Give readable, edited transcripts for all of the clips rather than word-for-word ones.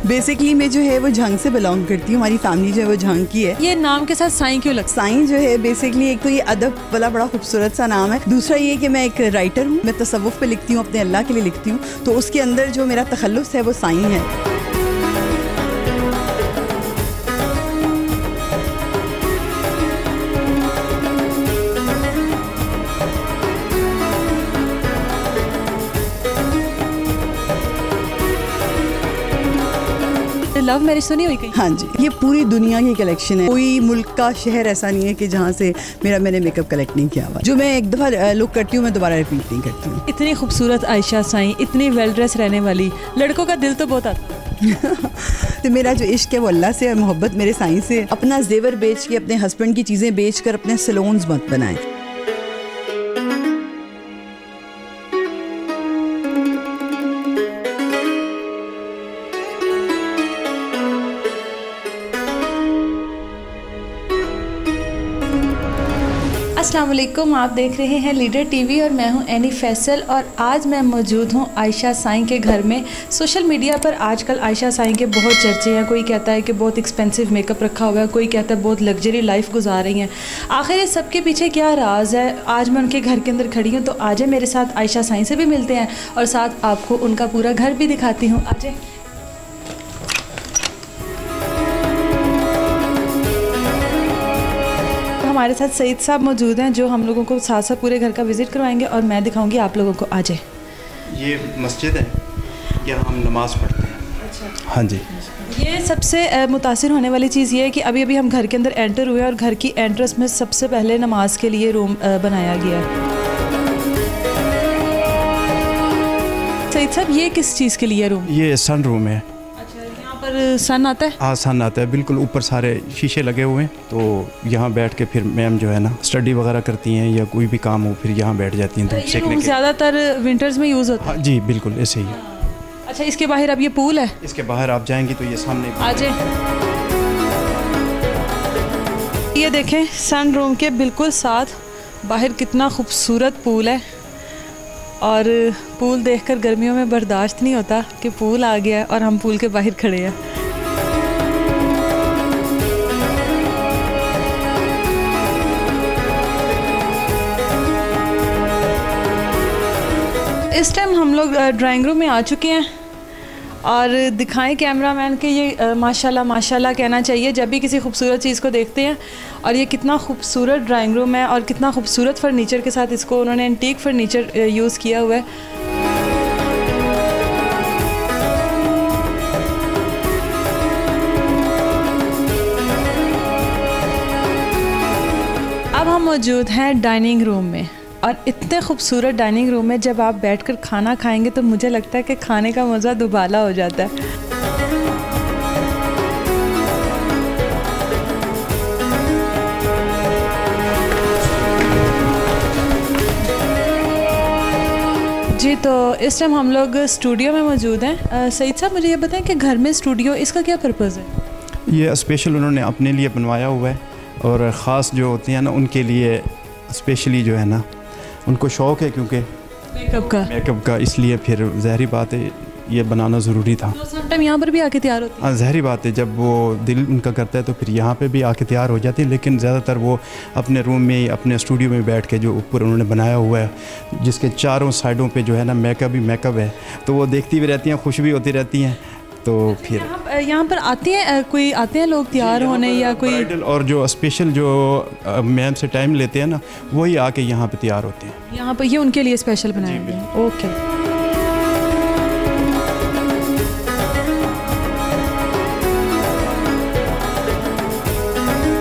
Basically मैं जो है वो झंग से बिलोंग करती हूँ, हमारी फैमिली जो है वो झंग की है। ये नाम के साथ साईं क्यों लगता है? साईं जो है बेसिकली एक तो ये अदब वाला बड़ा खूबसूरत सा नाम है, दूसरा ये कि मैं एक राइटर हूँ, मैं तसव्वुफ पे लिखती हूँ, अपने अल्लाह के लिए लिखती हूँ, तो उसके अंदर जो मेरा तखल्लुस है वो साईं है। लव मैरिज तो नहीं हुई कहीं? हाँ जी, ये पूरी दुनिया की कलेक्शन है, कोई मुल्क का शहर ऐसा नहीं है कि जहाँ से मैंने मेकअप कलेक्ट नहीं किया हुआ। जो मैं एक दफ़ा लुक करती हूँ मैं दोबारा रिपीट नहीं करती हूँ। इतनी खूबसूरत आयशा साईं, इतनी वेल ड्रेस रहने वाली, लड़कों का दिल तो बहुत आता है। तो मेरा जो इश्क है वो अल्लाह से, मोहब्बत मेरे साईं से। अपना जेवर बेच के, अपने हस्बैंड की चीज़ें बेच कर अपने सैलून्स मत बनाएं। अस्सलाम वालेकुम, आप देख रहे हैं लीडर टीवी और मैं हूं एनी फैसल। और आज मैं मौजूद हूं आयशा साईं के घर में। सोशल मीडिया पर आजकल आयशा साईं के बहुत चर्चे हैं। कोई कहता है कि बहुत एक्सपेंसिव मेकअप रखा हुआ है, कोई कहता है बहुत लग्जरी लाइफ गुजार रही हैं। आखिर इस सब के पीछे क्या राज है? आज मैं उनके घर के अंदर खड़ी हूँ, तो आज मेरे साथ आयशा साईं से भी मिलते हैं और साथ आपको उनका पूरा घर भी दिखाती हूँ। आज हमारे साथ सईद साहब मौजूद हैं जो हम लोगों को साथ साथ पूरे घर का विज़िट करवाएंगे और मैं दिखाऊंगी आप लोगों को। आ जाए। ये मस्जिद है, यहाँ हम नमाज़ पढ़ते हैं। अच्छा। हाँ जी। ये सबसे मुतासिर होने वाली चीज़ ये है कि अभी अभी हम घर के अंदर एंटर हुए और घर की एंट्रेंस में सबसे पहले नमाज के लिए रूम बनाया गया है। सईद साहब, ये किस चीज़ के लिए रूम? ये सन रूम है। पर सन आता है? हाँ, सन आता है, बिल्कुल ऊपर सारे शीशे लगे हुए हैं, तो यहाँ बैठ के फिर मैम जो है ना स्टडी वगैरह करती हैं या कोई भी काम हो फिर यहाँ बैठ जाती हैं। तो ये रूम ज़्यादातर विंटर्स में यूज़ होता है? हाँ जी, बिल्कुल ऐसे ही। अच्छा, इसके बाहर अब ये पूल है? इसके बाहर आप जाएंगी तो ये सामने आ जाए। ये देखें, सन रूम के बिल्कुल साथ बाहर कितना खूबसूरत पूल है। और पूल देखकर गर्मियों में बर्दाश्त नहीं होता कि पूल आ गया है और हम पूल के बाहर खड़े हैं। इस टाइम हम लोग ड्राइंग रूम में आ चुके हैं और दिखाएं कैमरामैन के ये माशाल्लाह माशाल्लाह कहना चाहिए जब भी किसी खूबसूरत चीज़ को देखते हैं। और ये कितना खूबसूरत ड्राइंग रूम है और कितना खूबसूरत फर्नीचर के साथ इसको उन्होंने एंटीक फर्नीचर यूज़ किया हुआ है। अब हम मौजूद हैं डाइनिंग रूम में और इतने खूबसूरत डाइनिंग रूम में जब आप बैठकर खाना खाएंगे तो मुझे लगता है कि खाने का मज़ा दुबाला हो जाता है। जी, तो इस टाइम हम लोग स्टूडियो में मौजूद हैं। सईद साहब, मुझे ये बताएं कि घर में स्टूडियो, इसका क्या पर्पज़ है? ये स्पेशल उन्होंने अपने लिए बनवाया हुआ है और ख़ास जो होती हैं ना उनके लिए स्पेशली जो है ना उनको शौक़ है क्योंकि मेकअप का इसलिए फिर ज़ाहिरी बात है ये बनाना ज़रूरी था। तो सम टाइम यहाँ पर भी आके तैयार होती है? हाँ, ज़ाहिरी बात है, जब वो दिल उनका करता है तो फिर यहाँ पे भी आके तैयार हो जाती है, लेकिन ज़्यादातर वो अपने रूम में अपने स्टूडियो में बैठ के जो ऊपर उन्होंने बनाया हुआ है जिसके चारों साइडों पे जो है ना मेकअप ही मेकअप है, तो वो देखती भी रहती हैं, खुश भी होती रहती हैं। तो फिर यहाँ पर आते हैं, कोई आते हैं लोग तैयार होने या कोई ब्राइडल और जो स्पेशल जो मैम से टाइम लेते हैं ना वही आके यहाँ पे तैयार होते हैं। यहाँ पर ये उनके लिए स्पेशल बनाए गए हैं। ओके।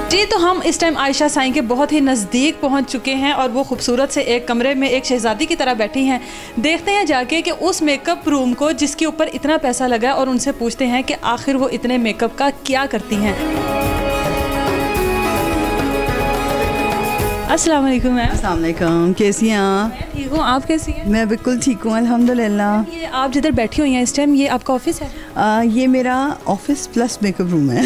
जी, तो हम इस टाइम आयशा साईं के बहुत ही नज़दीक पहुंच चुके हैं और वो खूबसूरत से एक कमरे में एक शहज़ादी की तरह बैठी हैं। देखते हैं जाके कि उस मेकअप रूम को जिसके ऊपर इतना पैसा लगा है और उनसे पूछते हैं कि आखिर वो इतने मेकअप का क्या करती हैं। अस्सलाम वालेकुम मैम। अस्सलाम वालेकुम, कैसी हैं आप? ठीक हूँ, आप कैसी हैं? मैं बिल्कुल ठीक हूँ अल्हम्दुलिल्लाह। ये आप जिधर बैठी हुई हैं इस टाइम, ये आपका ऑफिस है? ये मेरा ऑफिस प्लस मेकअप रूम है।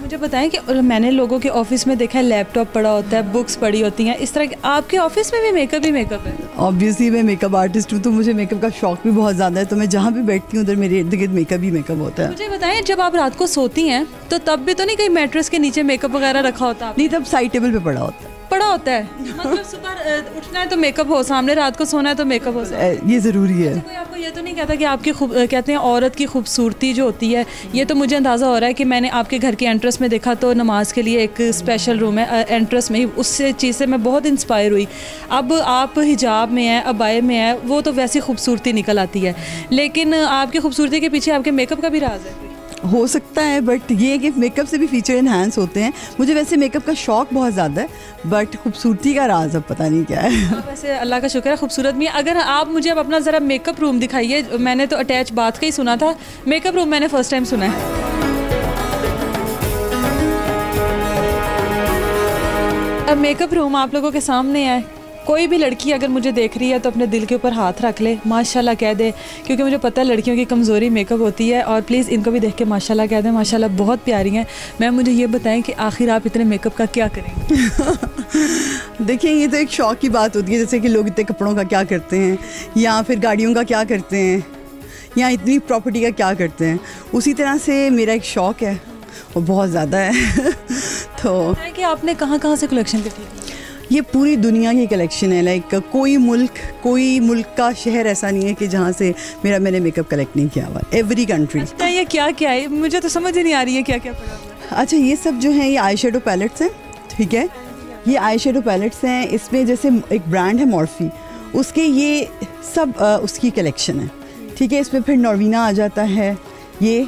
मुझे बताएं कि मैंने लोगों के ऑफिस में देखा है लैपटॉप पड़ा होता है, बुक्स पड़ी होती हैं, इस तरह के आपके ऑफिस में भी मेकअप ही मेकअप है? ऑब्वियसली मैं मेकअप आर्टिस्ट हूँ तो मुझे मेकअप का शौक भी बहुत ज़्यादा है, तो मैं जहाँ भी बैठती हूँ उधर मेरे इर्द गिर्द मेकअप ही मेकअप होता है। मुझे बताएं, जब आप रात को सोती हैं तो तब भी तो नहीं कहीं मैट्रेस के नीचे मेकअप वगैरह रखा होता? नहीं, तब साइड टेबल पे पड़ा होता है। पड़ा होता है मतलब सुबह उठना है तो मेकअप हो, सामने रात को सोना है तो मेकअप हो, ये ज़रूरी है। कोई आपको ये तो नहीं कहता कि आपकी कहते हैं औरत की खूबसूरती जो होती है, ये तो मुझे अंदाज़ा हो रहा है कि मैंने आपके घर के एंट्रेंस में देखा तो नमाज के लिए एक स्पेशल रूम है एंट्रेंस में ही, उससे चीज़ से मैं बहुत इंस्पायर हुई। अब आप हिजाब में हैं, अबाए में है, वो तो वैसी खूबसूरती निकल आती है, लेकिन आपकी खूबसूरती के पीछे आपके मेकअप का भी राज है? हो सकता है, बट ये है कि मेकअप से भी फीचर इन्हांस होते हैं। मुझे वैसे मेकअप का शौक बहुत ज़्यादा है, बट खूबसूरती का राज अब पता नहीं क्या है। वैसे अल्लाह का शुक्र है खूबसूरत भी है। अगर आप मुझे अब अपना ज़रा मेकअप रूम दिखाइए, मैंने तो अटैच बाथ का ही सुना था, मेकअप रूम मैंने फर्स्ट टाइम सुना है। अब मेकअप रूम आप लोगों के सामने है, कोई भी लड़की अगर मुझे देख रही है तो अपने दिल के ऊपर हाथ रख ले, माशाल्लाह कह दे, क्योंकि मुझे पता है लड़कियों की कमज़ोरी मेकअप होती है। और प्लीज़ इनको भी देख के माशाल्लाह कह दें, माशाल्लाह बहुत प्यारी हैं। मैम मुझे ये बताएं कि आखिर आप इतने मेकअप का क्या करेंगे? देखिए, ये तो एक शौक की बात होती है, जैसे कि लोग इतने कपड़ों का क्या करते हैं, या फिर गाड़ियों का क्या करते हैं, या इतनी प्रॉपर्टी का क्या करते हैं। उसी तरह से मेरा एक शौक़ है और बहुत ज़्यादा है। तो कि आपने कहाँ कहाँ से कलेक्शन की? ये पूरी दुनिया की कलेक्शन है। लाइक कोई मुल्क का शहर ऐसा नहीं है कि जहाँ से मैंने मेकअप कलेक्ट नहीं किया हुआ। Every country. अच्छा, ये क्या क्या है? मुझे तो समझ ही नहीं आ रही है क्या क्या पड़ा हुआ है। अच्छा, ये सब जो है ये आई शेडो पैलेट्स हैं, ठीक है। ये आई शेडो पैलेट्स हैं, इसमें जैसे एक ब्रांड है मॉर्फी, उसके ये सब उसकी कलेक्शन है, ठीक है। इसमें फिर नॉर्वीना आ जाता है, ये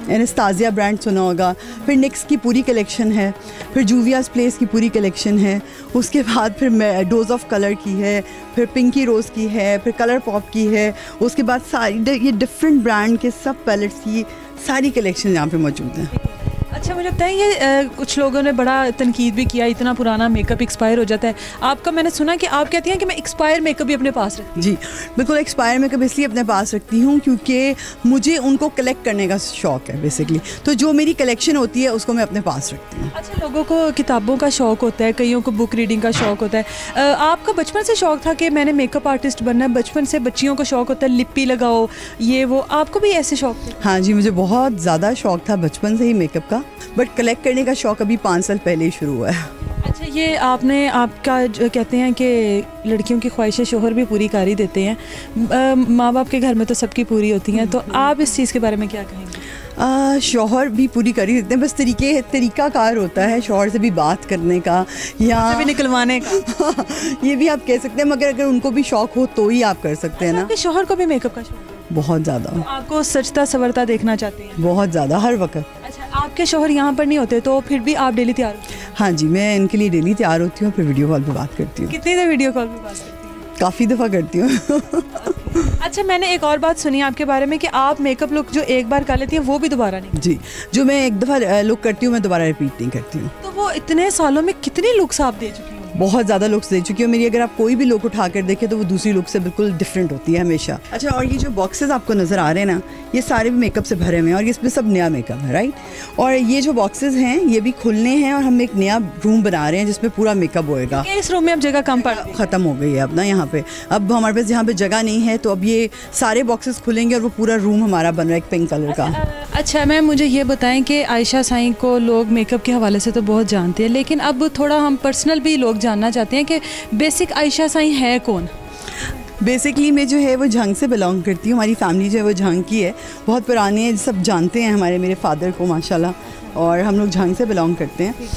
एनास्तासिया ब्रांड सुना होगा, फिर निक्स की पूरी कलेक्शन है, फिर जूवियास प्लेस की पूरी कलेक्शन है, उसके बाद फिर डोज ऑफ कलर की है, फिर पिंकी रोज़ की है, फिर कलर पॉप की है, उसके बाद सारी ये डिफरेंट ब्रांड के सब पैलेट्स की सारी कलेक्शन यहाँ पे मौजूद है। अच्छा, मुझे बताएं, ये कुछ लोगों ने बड़ा तनकीद भी किया, इतना पुराना मेकअप एक्सपायर हो जाता है। आपका मैंने सुना कि आप कहती हैं कि मैं एक्सपायर मेकअप भी अपने पास रखती हूँ। जी बिल्कुल, एक्सपायर मेकअप इसलिए अपने पास रखती हूँ क्योंकि मुझे उनको कलेक्ट करने का शौक़ है बेसिकली। तो जो मेरी कलेक्शन होती है उसको मैं अपने पास रखती हूँ। अच्छा, लोगों को किताबों का शौक़ होता है, कईयों को बुक रीडिंग का शौक़ होता है। आपका बचपन से शौक़ था कि मैंने मेकअप आर्टिस्ट बनना है? बचपन से बच्चियों को शौक़ होता है लिप्पी लगाओ, ये वो, आपको भी ऐसे शौक़ थे? हाँ जी, मुझे बहुत ज़्यादा शौक़ था बचपन से ही मेकअप का, बट कलेक्ट करने का शौक़ अभी 5 साल पहले ही शुरू हुआ है। अच्छा, ये आपका जो कहते हैं कि लड़कियों की ख्वाहिशें शोहर भी पूरी कर ही देते हैं, माँ बाप के घर में तो सबकी पूरी होती हैं, तो आप इस चीज़ के बारे में क्या कहेंगे? शौहर भी पूरी कर ही देते हैं, बस तरीकाकार होता है शौहर से भी बात करने का या भी निकलवाने का। ये भी आप कह सकते हैं, मगर अगर उनको भी शौक़ हो तो ही आप कर सकते हैं ना। आपके शौहर को भी मेकअप का शौक़ है? बहुत ज़्यादा। तो आपको सजता सवरता देखना चाहते हैं? बहुत ज़्यादा, हर वक्त। अच्छा, आपके शौहर यहाँ पर नहीं होते तो फिर भी आप डेली तैयार होते हैं? हाँ जी, मैं इनके लिए डेली तैयार होती हूँ, फिर वीडियो कॉल पे बात करती हूँ। कितनी देर वीडियो कॉल पे बात करती हैं? काफ़ी दफ़ा करती हूँ। अच्छा, मैंने एक और बात सुनी आपके बारे में कि आप मेकअप लुक जो एक बार कर लेती हैं वो भी दोबारा नहीं? जी, जो मैं एक दफ़ा लुक करती हूँ मैं दोबारा रिपीट नहीं करती हूँ। तो वो इतने सालों में कितनी लुक्स आप दे चुकी हैं? बहुत ज़्यादा लुक्स दे चुकी हूँ मेरी। अगर आप कोई भी लुक उठा कर देखें तो वो दूसरी लुक से बिल्कुल डिफरेंट होती है हमेशा। अच्छा, और ये जो बॉक्सेस आपको नज़र आ रहे हैं ना, ये सारे भी मेकअप से भरे हुए हैं और इसमें सब नया मेकअप है, राइट। और ये जो बॉक्सेस हैं ये भी खुलने हैं और हम एक नया रूम बना रहे हैं जिसमें पूरा मेकअप होएगा। इस रूम में अब जगह कम पड़ गई, ख़त्म हो गई है अब ना यहाँ पे। अब हमारे पास यहाँ पे जगह नहीं है, तो अब ये सारे बॉक्सेस खुलेंगे और वो पूरा रूम हमारा बन रहा है एक पिंक कलर का। अच्छा मैम, मुझे ये बताएं कि आयशा साईं को लोग मेकअप के हवाले से तो बहुत जानते हैं, लेकिन अब थोड़ा हम पर्सनल भी लोग जानना चाहते हैं कि बेसिक आयशा साईं है कौन? बेसिकली मैं जो है वो झंग से बिलोंग करती हूँ। हमारी फैमिली जो है वो झंग की है, बहुत पुराने हैं, सब जानते हैं मेरे फादर को माशाल्लाह, और हम लोग झंग से बिलोंग करते हैं।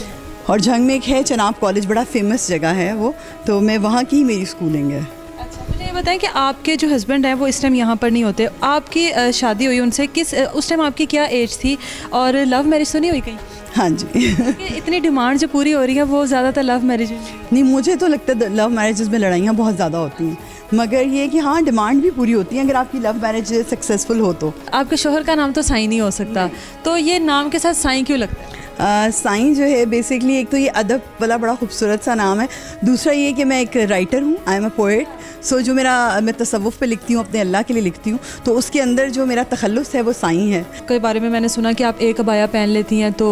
और झंग में एक है चनाब कॉलेज, बड़ा फेमस जगह है वो, तो मैं वहाँ की ही मेरी स्कूलिंग है। अच्छा, मुझे ये बताएं कि आपके जो हस्बैंड हैं वो इस टाइम यहाँ पर नहीं होते, आपकी शादी हुई उनसे उस टाइम आपकी क्या एज थी, और लव मैरिज तो नहीं हुई कहीं? हाँ जी। इतनी डिमांड जो पूरी हो रही है वो ज़्यादातर लव मैरिज नहीं, मुझे तो लगता है लव मैरिजेस में लड़ाइयाँ बहुत ज़्यादा होती हैं, मगर ये कि हाँ डिमांड भी पूरी होती है अगर आपकी लव मैरिज सक्सेसफुल हो तो। आपके शोहर का नाम तो साईं नहीं हो सकता, तो ये नाम के साथ साईं क्यों लगता है? साईं जो है बेसिकली एक तो ये अदब वाला बड़ा खूबसूरत सा नाम है, दूसरा ये कि मैं एक राइटर हूँ, आई एम अ पोएट, सो जो मैं तसव्वुफ़ पे लिखती हूँ, अपने अल्लाह के लिए लिखती हूँ, तो उसके अंदर जो मेरा तखल्लुस है वो साईं है। कई बारे में मैंने सुना कि आप एक अबाया पहन लेती हैं तो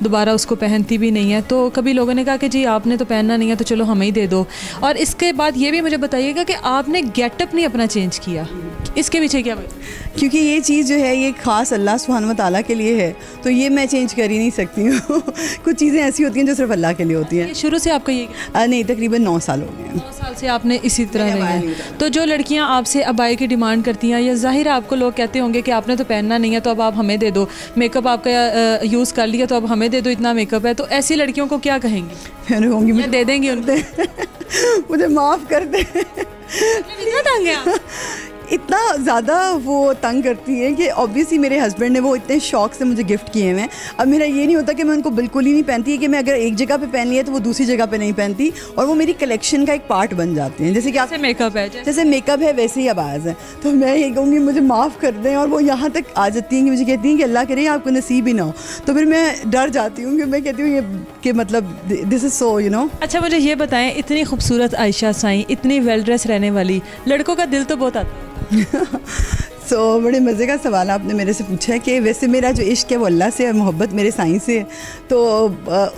दोबारा उसको पहनती भी नहीं है, तो कभी लोगों ने कहा कि जी आपने तो पहनना नहीं है तो चलो हमें ही दे दो। और इसके बाद ये भी मुझे बताइएगा कि आपने गेटअप नहीं अपना चेंज किया, इसके पीछे क्या वजह? क्योंकि ये चीज़ जो है ये ख़ास अल्लाह सुब्हानहू व तआला के लिए है, तो ये मैं चेंज कर ही नहीं सकती हूँ। कुछ चीज़ें ऐसी होती हैं जो सिर्फ अल्लाह के लिए होती हैं। शुरू से आपका ये नहीं, तकरीबन 9 साल हो गए हैं। 9 साल से आपने इसी तरह रहे हैं। तो जो लड़कियां आपसे अबाए की डिमांड करती हैं, या ज़ाहिर है आपको लोग कहते होंगे कि आपने तो पहनना नहीं है तो अब आप हमें दे दो, मेकअप आपका यूज़ कर लिया तो अब हमें दे दो, इतना मेकअप है, तो ऐसी लड़कियों को क्या कहेंगी? फिर होंगी मुझे दे देंगी उनको? मुझे माफ़ कर दे। इतना तंग है? इतना ज़्यादा वो तंग करती है कि ऑब्वियसली मेरे हस्बैंड ने वो इतने शौक से मुझे गिफ्ट किए हैं। अब मेरा ये नहीं होता कि मैं उनको बिल्कुल ही नहीं पहनती है, कि मैं अगर एक जगह पे पहन लिया तो वो दूसरी जगह पे नहीं पहनती, और वो मेरी कलेक्शन का एक पार्ट बन जाते हैं। जैसे कि आप मेकअप है, जैसे मेकअप है वैसे ही आवाज़ है। तो मैं ये कहूँगी मुझे माफ़ कर दें, और वो यहाँ तक आ जाती हैं कि मुझे कहती हैं कि अल्लाह करे आपको नसीब ही ना हो। तो फिर मैं डर जाती हूँ कि मैं कहती हूँ ये कि मतलब this is so you know. अच्छा मुझे ये बताएं, इतनी खूबसूरत आयशा साईं, इतनी वेल ड्रेस रहने वाली, लड़कों का दिल तो बहुत आता है। बड़े मज़े का सवाल आपने मेरे से पूछा है कि वैसे मेरा जो इश्क है वो अल्लाह से है, मोहब्बत मेरे साईं से है, तो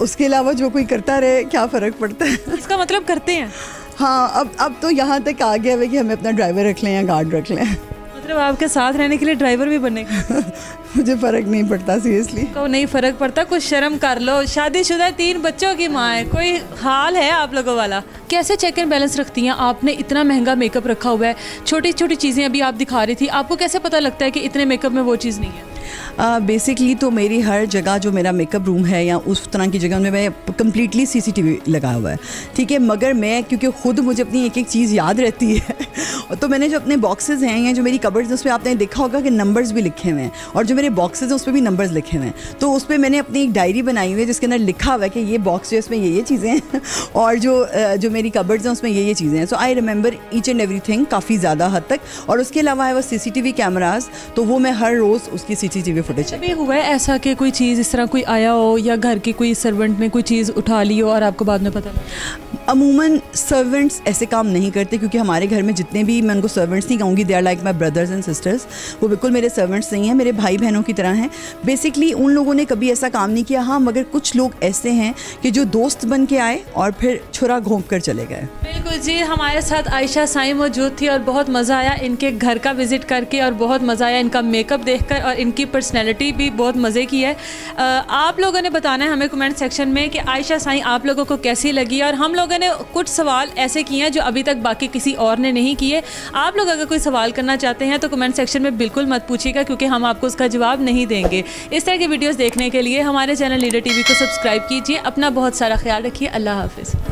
उसके अलावा जो कोई करता रहे क्या फ़र्क पड़ता है। इसका मतलब करते हैं? हाँ, अब तो यहाँ तक आ गया है कि हमें अपना ड्राइवर रख लें या गार्ड रख लें। मतलब आपके साथ रहने के लिए ड्राइवर भी बनेगा? मुझे फ़र्क नहीं पड़ता, सीरियसली। को नहीं फ़र्क पड़ता, कुछ शर्म कर लो, शादीशुदा 3 बच्चों की माँ है, कोई हाल है आप लोगों वाला। कैसे चेक एंड बैलेंस रखती हैं? आपने इतना महंगा मेकअप रखा हुआ है, छोटी छोटी चीज़ें अभी आप दिखा रही थी, आपको कैसे पता लगता है कि इतने मेकअप में वो चीज़ नहीं है? बेसिकली तो मेरी हर जगह जो मेरा मेकअप रूम है या उस तरह की जगह में मैं कम्प्लीटली CCTV लगा हुआ है, ठीक है। मगर मैं क्योंकि ख़ुद मुझे अपनी एक एक चीज़ याद रहती है तो मैंने जो अपने बॉक्सेस हैं या जो मेरी कबर्ड्स हैं उस पर आपने देखा होगा कि नंबर्स भी लिखे हुए हैं, और जो मेरे बॉक्सेस हैं उस पर भी नंबर्स लिखे हुए हैं। तो उस पर मैंने अपनी एक डायरी बनाई हुई है जिसके अंदर लिखा हुआ है कि ये बॉक्स जो है इसमें ये चीज़ें हैं और जो मेरी कबर्ड्स हैं उसमें ये चीज़ें हैं। So I remember each and everything काफ़ी ज़्यादा हद तक। और उसके अलावा है वो CCTV कैमराज, तो वो मैं हर रोज़ उसकी CCTV फुटेज। अभी हुआ है ऐसा कि कोई चीज़ इस तरह कोई आया हो या घर के कोई सर्वेंट ने कोई चीज़ उठा ली हो और आपको बाद में पता नहीं? अमूमन सर्वेंट्स ऐसे काम नहीं करते, क्योंकि हमारे घर में जितने भी, मैं उनको सर्वेंट्स नहीं कहूँगी, they are like my brothers and sisters, वो बिल्कुल मेरे सर्वेंट्स नहीं हैं, मेरे भाई बहनों की तरह हैं। बेसिकली उन लोगों ने कभी ऐसा काम नहीं किया। हाँ, मगर कुछ लोग ऐसे हैं कि जो दोस्त बन के आए और फिर छुरा घोंप कर चले गए। बिल्कुल जी, हमारे साथ आयशा साईं मौजूद थी और बहुत मज़ा आया इनके घर का विज़िट करके, और बहुत मज़ा आया इनका मेकअप देखकर, और इनकी पर्सनैलिटी भी बहुत मज़े की है। आप लोगों ने बताना है हमें कमेंट सेक्शन में कि आयशा साईं आप लोगों को कैसी लगी, और हम लोगों ने कुछ सवाल ऐसे किए हैं जो अभी तक बाकी किसी और ने नहीं किए। आप लोग अगर कोई सवाल करना चाहते हैं तो कमेंट सेक्शन में बिल्कुल मत पूछिएगा, क्योंकि हम आपको उसका जवाब नहीं देंगे। इस तरह की वीडियोस देखने के लिए हमारे चैनल लीडर TV को सब्सक्राइब कीजिए। अपना बहुत सारा ख्याल रखिए। अल्लाह हाफिज़।